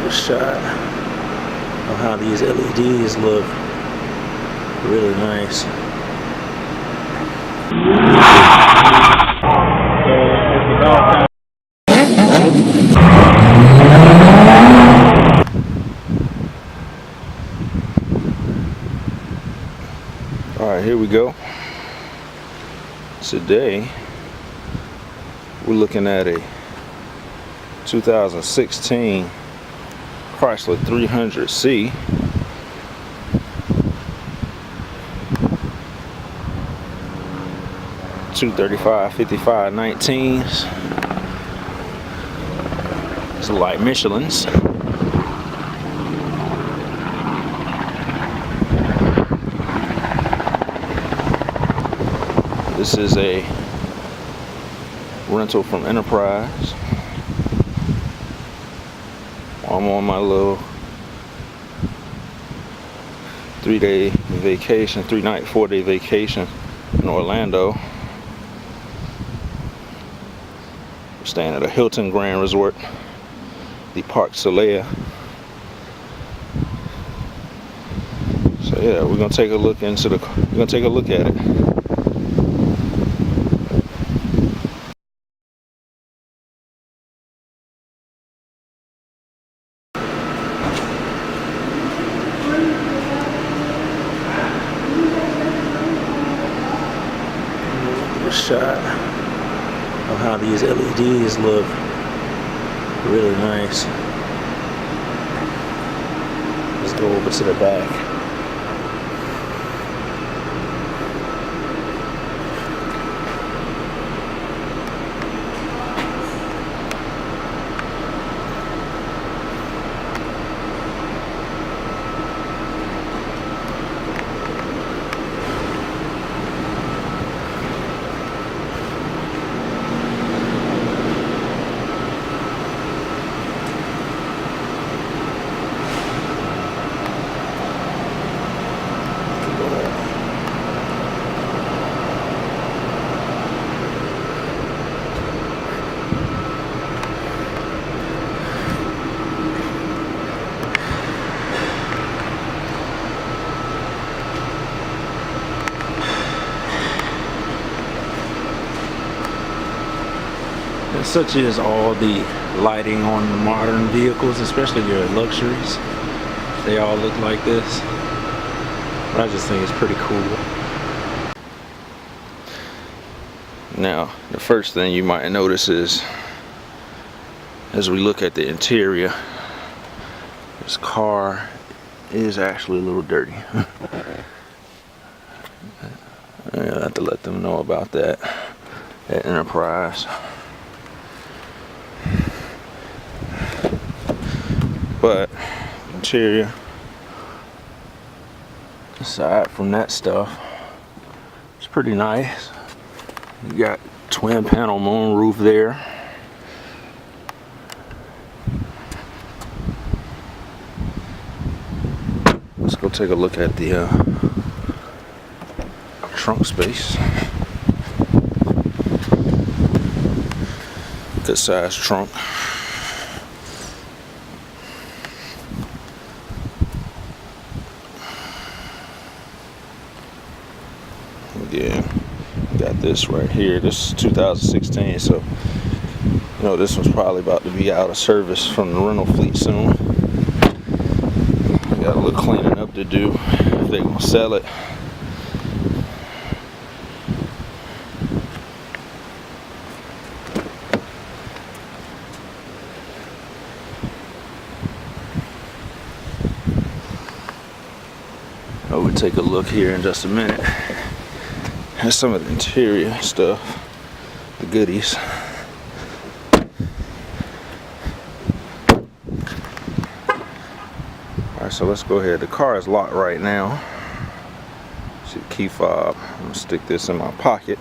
A shot of how these LEDs look. Really nice. Alright, here we go. Today we're looking at a 2016 Chrysler 300C. $235.55 19s. It's light Michelins. This is a rental from Enterprise. I'm on my little 3-day vacation, 3-night, 4-day vacation in Orlando. We're staying at a Hilton Grand Resort, the Park Soleil. So yeah, we're gonna take a look at it. A shot of how these LEDs look. Really nice. Let's go over to the back. Such is all the lighting on the modern vehicles, especially your luxuries. They all look like this. But I just think it's pretty cool. Now, the first thing you might notice is, as we look at the interior, this car is actually a little dirty. I have to let them know about that at Enterprise. But interior, aside from that stuff, it's pretty nice. You got twin panel moonroof there. Let's go take a look at the trunk space. Good size trunk. Yeah, got this right here. This is 2016, so you know this one's probably about to be out of service from the rental fleet soon. Got a little cleaning up to do if they're gonna sell it. We'll take a look here in just a minute. Here's some of the interior stuff, the goodies. Alright, so let's go ahead. The car is locked right now. See the key fob. I'm gonna stick this in my pocket.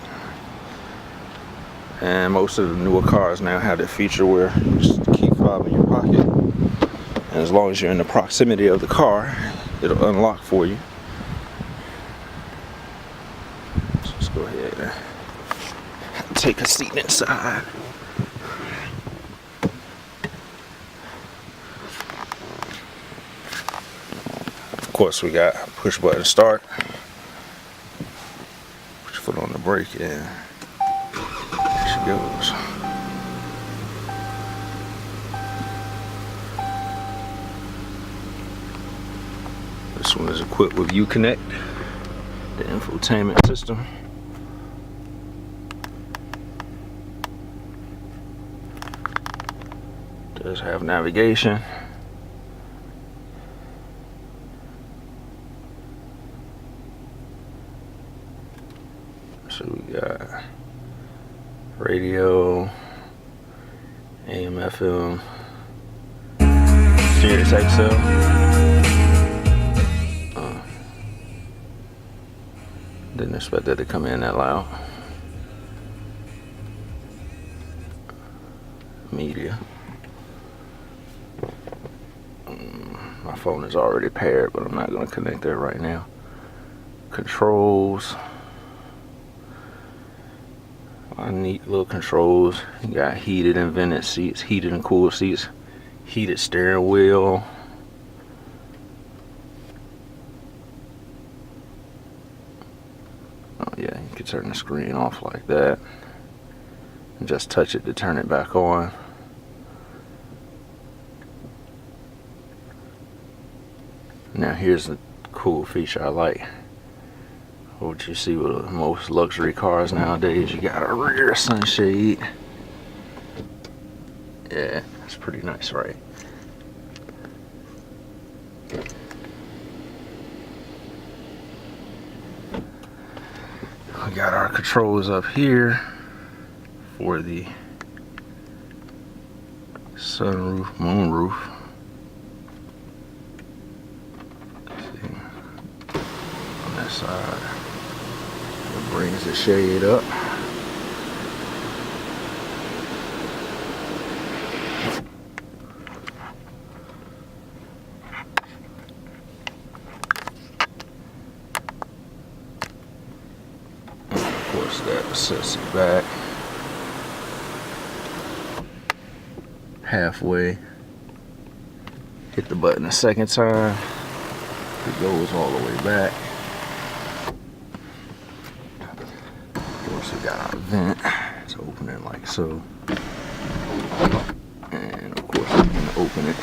And most of the newer cars now have that feature where you just key fob in your pocket. And as long as you're in the proximity of the car, it'll unlock for you. Go ahead and take a seat inside. course, we got push button start. Put your foot on the brake and there she goes. This one is equipped with Uconnect, the infotainment system. Does have navigation. So we got radio, AM, FM, Sirius XL. Didn't expect that to come in that loud. Media. My phone is already paired, but I'm not going to connect that right now. Controls. Neat little controls. You got heated and vented seats, heated and cooled seats, heated steering wheel. Oh yeah, you can turn the screen off like that and just touch it to turn it back on. Now here's the cool feature I like. What you see with most luxury cars nowadays, you got a rear sunshade. Yeah, that's pretty nice, right? We got our controls up here for the sunroof, moonroof. Let's see. On that side, it brings the shade up. That sets it back halfway. Hit the button a second time, it goes all the way back. Of course, we got our vent to open it like so, and of course we can open it.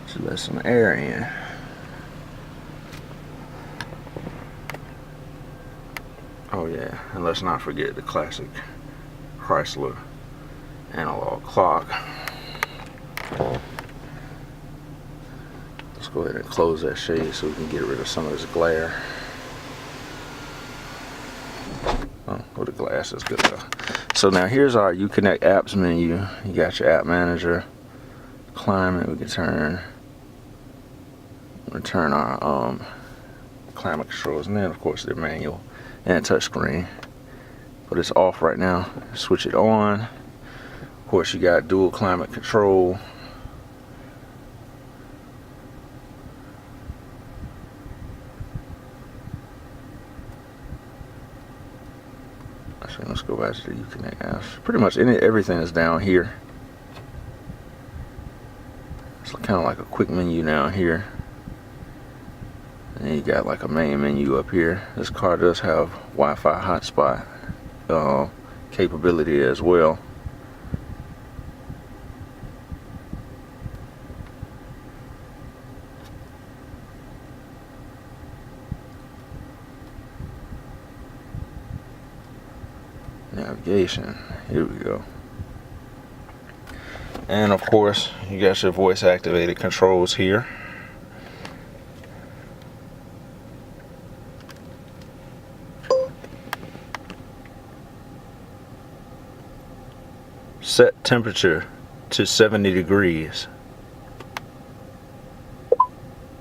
To let some air in. Oh yeah, and let's not forget the classic Chrysler analog clock. Let's go ahead and close that shade so we can get rid of some of this glare. Oh, well, the glass is good though. So now here's our Uconnect apps menu. You got your app manager, climate. We can turn our climate controls, and then of course the manual and touch screen, but it's off right now. Switch it on. Of course, you got dual climate control. So let's go back to the Uconnect apps. Pretty much everything is down here. It's kind of like a quick menu down here. And then you got like a main menu up here. This car does have Wi-Fi hotspot capability as well. Navigation, here we go. And of course, you got your voice activated controls here. Set temperature to 70 degrees.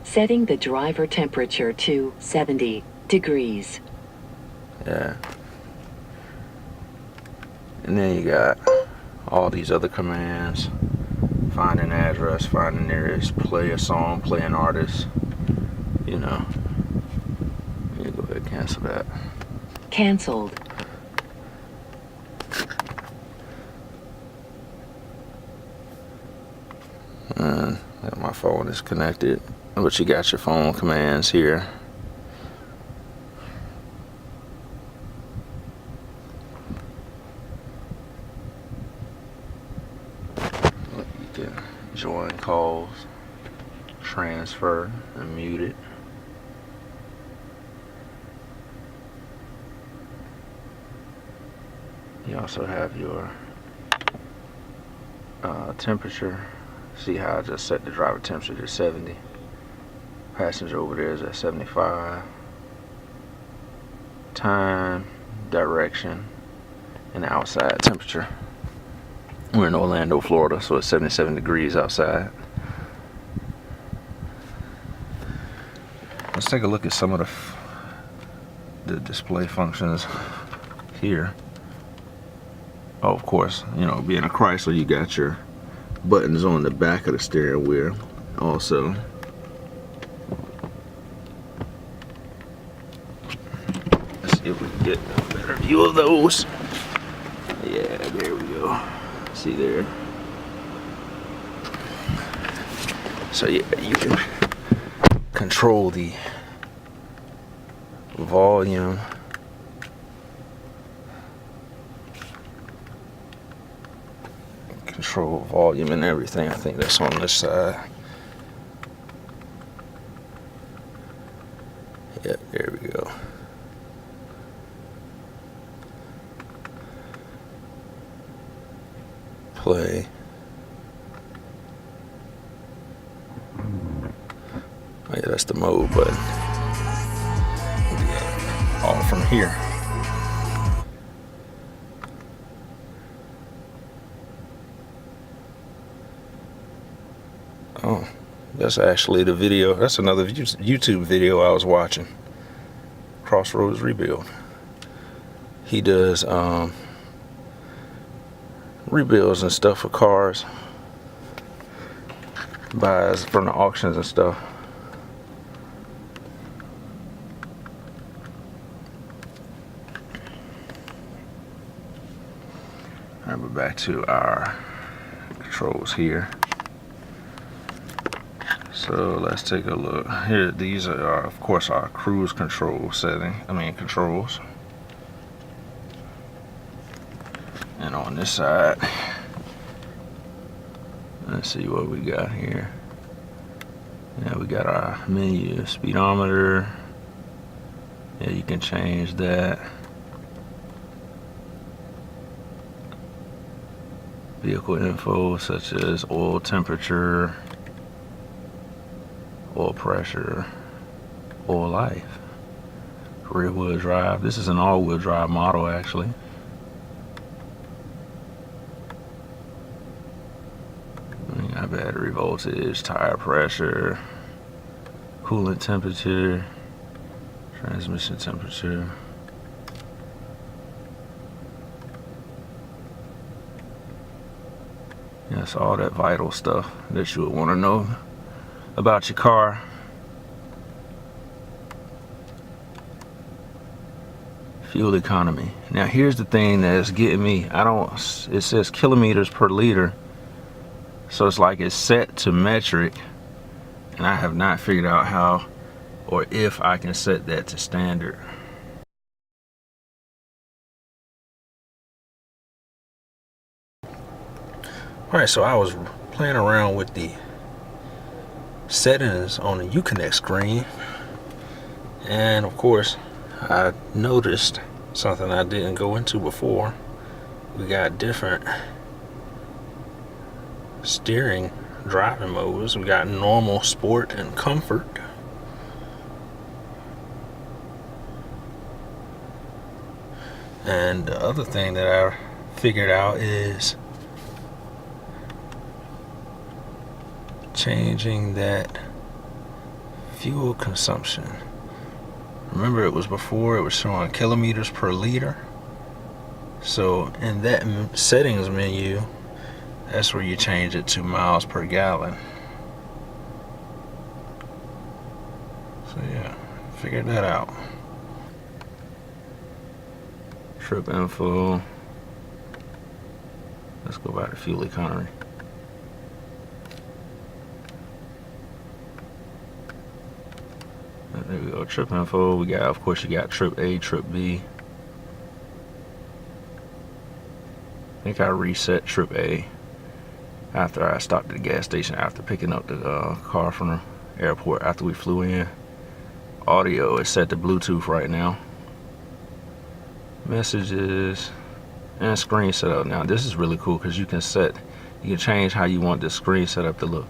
Setting the driver temperature to 70 degrees. Yeah. And then you got all these other commands. Find an address, find the nearest, play a song, play an artist. You know. You go ahead and cancel that. Canceled. And my phone is connected, but you got your phone commands here. You can join calls, transfer, and mute it. You also have your temperature. See how I just set the driver temperature to 70. Passenger over there is at 75. Time, direction, and outside temperature. We're in Orlando, Florida, so it's 77 degrees outside. Let's take a look at some of the display functions here. Oh, of course, you know, being a Chrysler, you got your buttons on the back of the steering wheel also. Let's see if we can get a better view of those. Yeah, there we go. See there? So yeah, you can control the volume, and everything. I think that's on this side. Yeah, there we go. Play. Oh yeah, that's the mode button. All from here. Oh, that's actually the video. That's another YouTube video I was watching. Crossroads Rebuild. He does rebuilds and stuff for cars. Buys from the auctions and stuff. All right, we're back to our controls here. So let's take a look here. These are, of course, our cruise control controls. And on this side, let's see what we got here. Yeah, we got our menu, speedometer. Yeah, you can change that. Vehicle info such as oil temperature, oil pressure, oil life, rear wheel drive. This is an all-wheel drive model actually. We got battery voltage, tire pressure, coolant temperature, transmission temperature. That's all that vital stuff that you would want to know about your car. Fuel economy. Now here's the thing that's getting me. It says kilometers per liter, so it's like it's set to metric, and I have not figured out how or if I can set that to standard. Alright, so I was playing around with the settings on the Uconnect screen, and of course I noticed something I didn't go into before. We got different steering driving modes. We got normal, sport, and comfort. And the other thing that I figured out is changing that fuel consumption. Remember, it was before it was showing kilometers per liter. So in that settings menu, that's where you change it to miles per gallon. So yeah, figured that out. Trip info. Let's go back to fuel economy. There we go, trip info. We got, of course, you got trip A, trip B. I think I reset trip A after I stopped at the gas station after picking up the car from the airport after we flew in. Audio is set to Bluetooth right now. Messages and screen setup. Now this is really cool because you can change how you want the screen setup to look.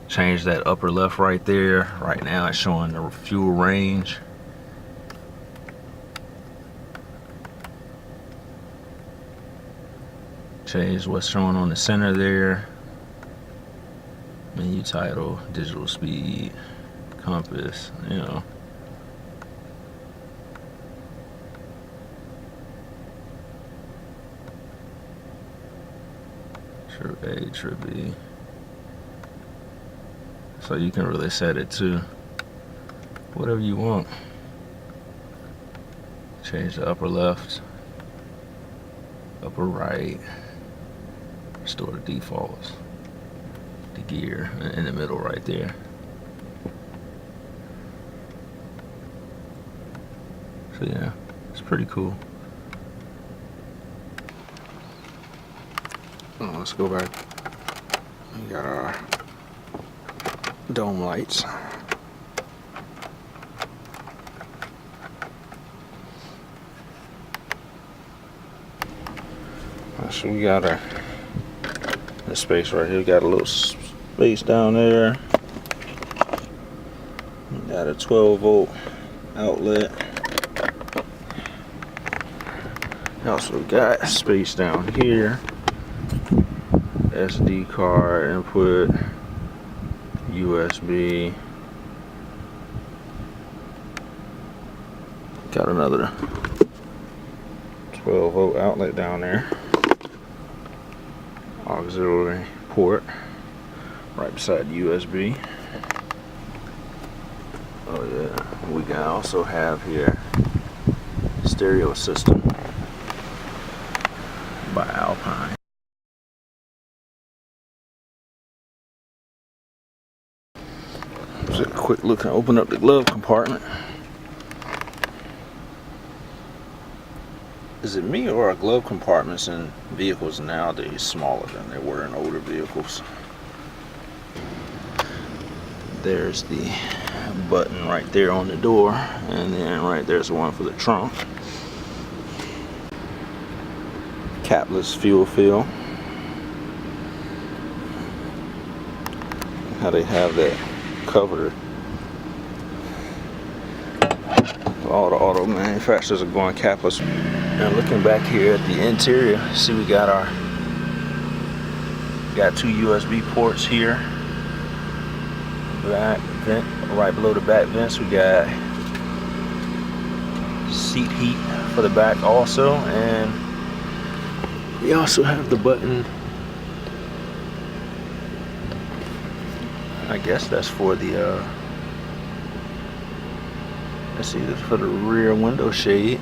Change that upper left right there. Right now it's showing the fuel range. Change what's showing on the center there. Menu title, digital speed, compass, you know. Trip A, trip B. So you can really set it to whatever you want. Change the upper left, upper right, restore the defaults, the gear in the middle right there. So yeah, it's pretty cool. Oh, let's go back. We got our dome lights. So we got the space right here. We got a little space down there. We got a 12-volt outlet. We also got space down here. SD card input, USB. Got another 12-volt outlet down there. Auxiliary port right beside USB. Oh yeah, we can also have here stereo system by Alpine. Just a quick look and open up the glove compartment. Is it me, or are glove compartments in vehicles nowadays smaller than they were in older vehicles? There's the button right there on the door, and then right there's the one for the trunk. Capless fuel fill. How they have that covered. All the auto manufacturers are going capless. Now looking back here at the interior, see we got two USB ports here. Back vent, right below the back vents, we got seat heat for the back also, and we also have the button. I guess that's for the let's see, that's for the rear window shade,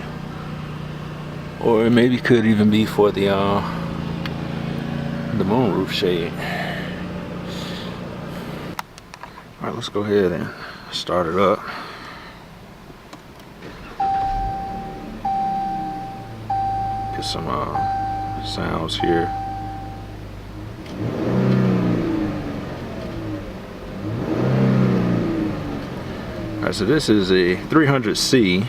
or it maybe could even be for the moonroof shade. All right, let's go ahead and start it up. Get some sounds here. Alright, so this is a 300C,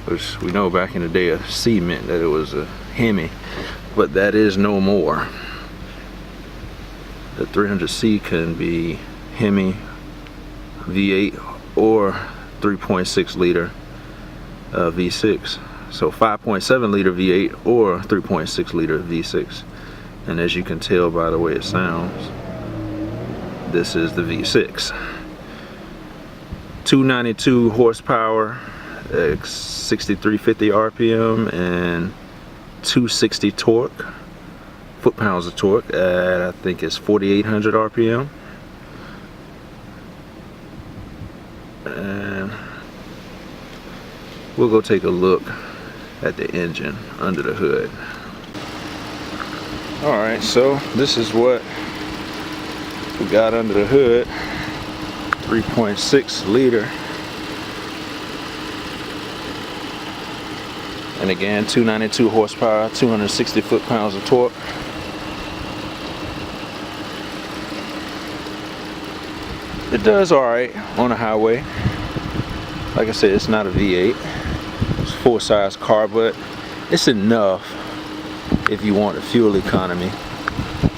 which we know back in the day a C meant that it was a Hemi, but that is no more. The 300C can be Hemi V8 or 3.6 liter V6. So 5.7 liter V8 or 3.6 liter V6. And as you can tell by the way it sounds, this is the V6. 292 horsepower, 6350 RPM, and 260 torque, foot-pounds of torque at, I think it's 4800 RPM. And we'll go take a look at the engine under the hood. Alright, so this is what we got under the hood. 3.6 liter And again, 292 horsepower, 260 foot-pounds of torque. It does alright on the highway. Like I said, it's not a V8. It's a full-size car, but it's enough if you want the fuel economy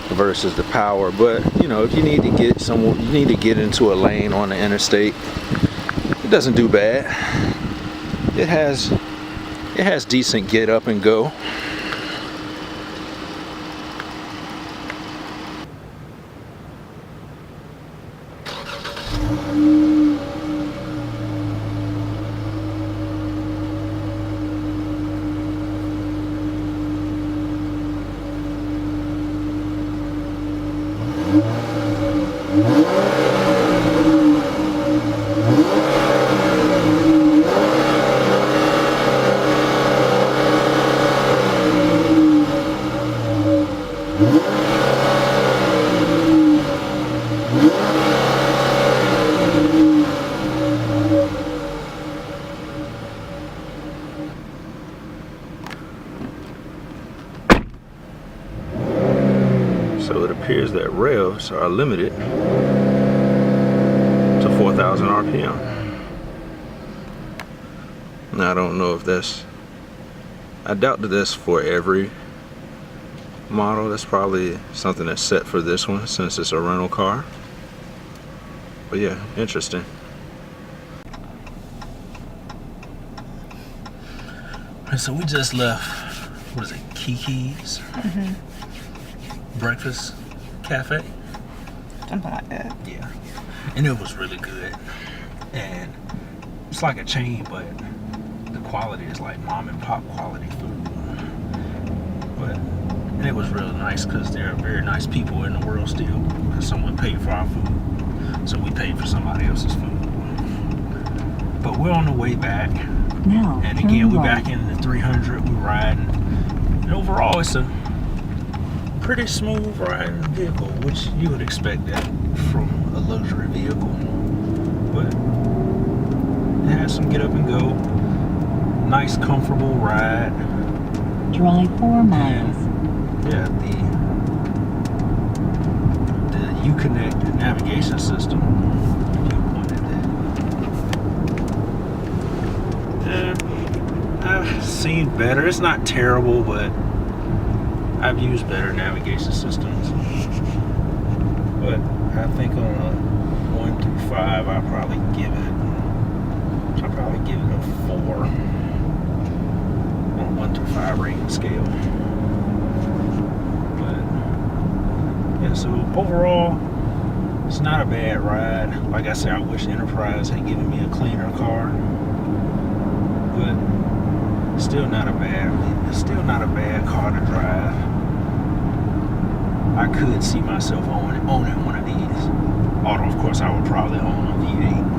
versus the power. But you know, if you need to get somewhere, you need to get into a lane on the interstate, it doesn't do bad. It has decent get up and go. So it appears that revs are limited to 4,000 RPM. Now I don't know if that's, I doubt that that's for every model. That's probably something that's set for this one since it's a rental car. But yeah, interesting. Alright, so we just left, what is it, Kiki's? Breakfast cafe, Something like that. yeah, and it was really good. And it's like a chain, but the quality is like mom and pop quality food. But and it was really nice because there are very nice people in the world still, because someone paid for our food, so we paid for somebody else's food. But we're on the way back, Now, and turn again we're right. back in the 300. We're riding, and overall it's a pretty smooth riding vehicle, which you would expect that from a luxury vehicle. But it has some get up and go, nice comfortable ride. Drive 4 miles. Yeah, the Uconnect navigation system, if you wanted that. I've seen better. It's not terrible, but I've used better navigation systems. But I think on a 1 through 5, I'll probably give it a 4 on a 1 through 5 rating scale. But yeah, so overall, it's not a bad ride. Like I said, I wish Enterprise had given me a cleaner car, but still not a bad car to drive. I could see myself owning one of these. Although, of course, I would probably own a V8.